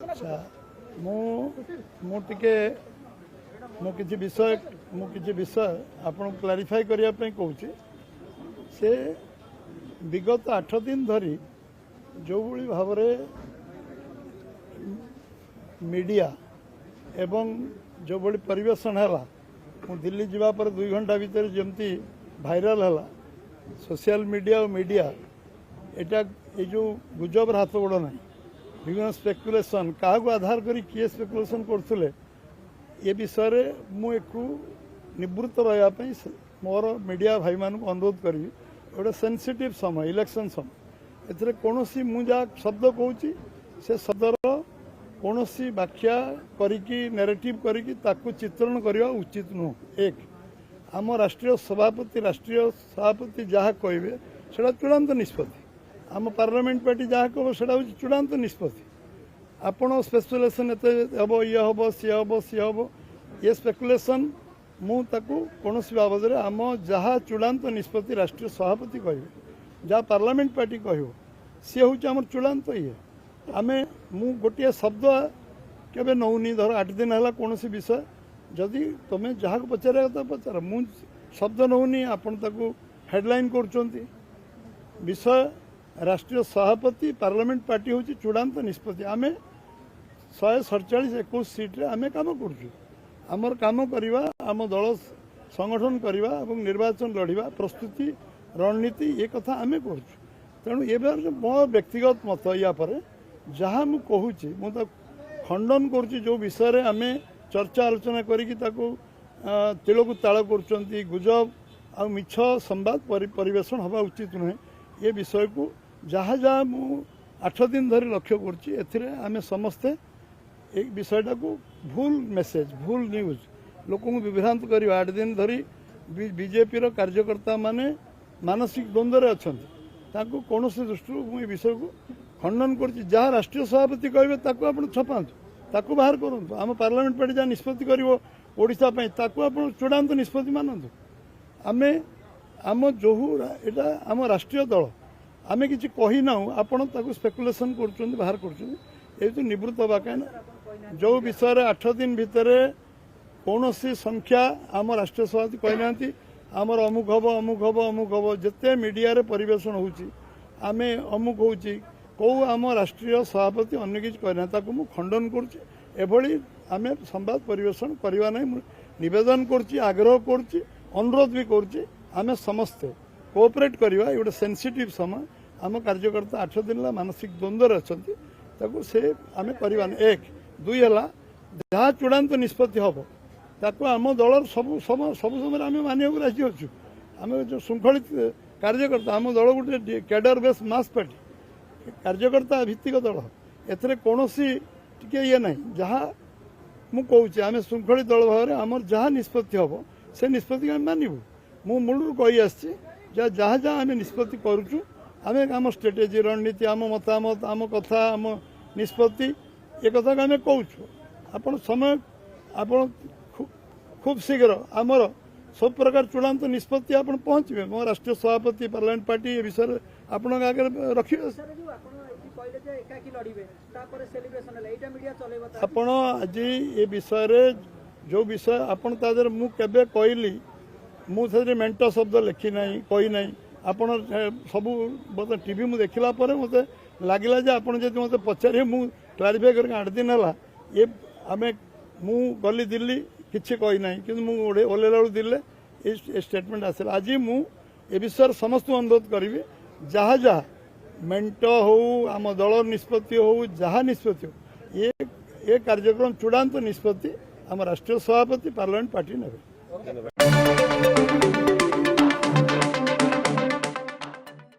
अच्छा मु किसी विषय आपन क्लारिफाई करिया पे कहूँ से विगत 8 दिन धरी जो भली भाव मीडिया एवं जो भली परिवेशन है दिल्ली जीवा पर 2 घंटा भीतर जमती भाइराल है सोशल मीडिया और मीडिया एटा ये जो गुजब हाथ गोड़ ना विभिन्न स्पेकुलेशन क्या आधार करी किए स्पेकुलेशन करते ये विषय मुझे निवृत्त रही मोर मीडिया भाई मान अनुरोध करी गोटे सेंसिटिव समय इलेक्शन समय एथरे कौनसी मुझा शब्द कहूँ से शब्दर कौनसी व्याख्या करिकी नैरेटिव करिकी ताकू चित्रण करवा उचित नुह। एक आम राष्ट्रीय सभापति जहाँ कहे से चूड़ांत निष्पत्ति आम पार्लियामेंट पार्टी जहाँ कह से चूड़ांत निष्पत्ति आपण स्पेकुलेशन एत हम ये हम सी हम सी हम ये स्पेकुलेशन मुझे कौन बाबद आम जहाँ चूड़ांत निष्पत्ति राष्ट्रीय सभापति कहे जहाँ पार्लियामेंट पार्टी कह सी हूँ आम चूड़ांत ये आम मु गोटे शब्द केवे नौनी धर 8 दिन है कौन विषय जदि तुम्हें जहाँ पचार कथा पचार मु शब्द नौनी आपन ताकू हेडलाइन कर विषय राष्ट्रीय सभापति पार्लियामेंट पार्टी हूँ चूड़ांत निष्पत्ति आम 147-21 सीट्रे आम कम करमर कम करवा आम दल संगठन करवा और निर्वाचन लड़वा प्रस्तुति रणनीति ये कथा आम कर तेणु ये मो व्यक्तिगत मत या पर जहाँ मु कहूँ मुझे खंडन कर जो विषय आम चर्चा आलोचना करी तिलकू ताल कर गुजब आ मिछ संवाद परिवेशन हवा उचित नुहे ये विषय को जहाँ जहाँ मु 8 दिन धरी लक्ष्य कर समस्ते एक विषयटा को भूल मेसेज भूल न्यूज लोक विभ्रांत कर 8 दिन धरी बीजेपी कार्यकर्ता माने मानसिक द्वंद्व अच्छा कौन दृष्टि मुझे विषय को खंडन कर जहाँ राष्ट्रीय सभापति कहे आप छपातु बाहर करूँ आम पार्लियामेंट पार्टी जहाँ निष्पत्ति कर चूड़ांत निष्पत्ति मानतु आम आम जो यहाँ आम राष्ट्रीय दल आम कि कही ना आपण स्पेकुलेशन कर बाहर कर निवृत्त हवा कहीं जो विषय 8 दिन भितर कौन संख्या आम राष्ट्रीय सभापति कही आमर अमुक हम अमुक हम अमुक हम जिते मीडिया रे परिवेशन होम अमुक हो कौ आम राष्ट्रीय सभापति अन्य किसी कहना मु खंडन करी आम संवाद परिवेशन करवा ना निवेदन करग्रह कर अनुरोध भी कर समस्ते कोऑपरेट करवा गोटे सेंसिटिव समय आम कार्यकर्ता 8 दिन मानसिक द्वंद्व अच्छा से आम करवा 1 2 है जहाँ चूड़ांत निष्पत्ति हम ताको आम दल सब समय आम मानिया राजी अच्छु आम जो श्रृंखलित कार्यकर्ता आम दल गोटे कैडर बेस मास पार्टी कार्यकर्ता भित्तिक दल एथरे कौन टे ये ना जहाँ मुझे आम श्रृंखलित दल भाव आम जहाँ निष्पत्ति हम से निष्पत्ति आम मानबू मु मूलू कही आसी जहाँ जहाँ आम निष्पत्ति करुचु आम आम स्ट्रेटेजी रणनीति आम मतामत आम कथा आम निष्पत्ति ये कथा आम कहूँ आपण समय आपण खूब शीघ्र आमर सब प्रकार चूड़ांत निष्पत्ति आप पहुँचे मो राष्ट्रीय सभापति पार्लियामेंट पार्टी ये विषय आपण आगे रखिए आपण आज ये विषय जो विषय आपण तादर मु केबे कहली मुझे मेंट शब्द लिखी ना कही ना आपण सबू मतलब टीवी मु देखला पर मते लागला जे आपण जे मते पचारे मु क्लारिफाई कर 8 दिन है ये आम मु गली दिल्ली किसी कही ना कि ओल्ला दिल्ली ये स्टेटमेंट आसला आज मु ए विषय समस्त अनुरोध करी जहाँ जहाँ मेंट हो आम दल निष्पत्ति हो जहाँ निष्पत्ति हो ये कार्यक्रम चूड़ांत निष्पत्ति आम राष्ट्रीय सभापति पार्लियामेंट पार्टी ने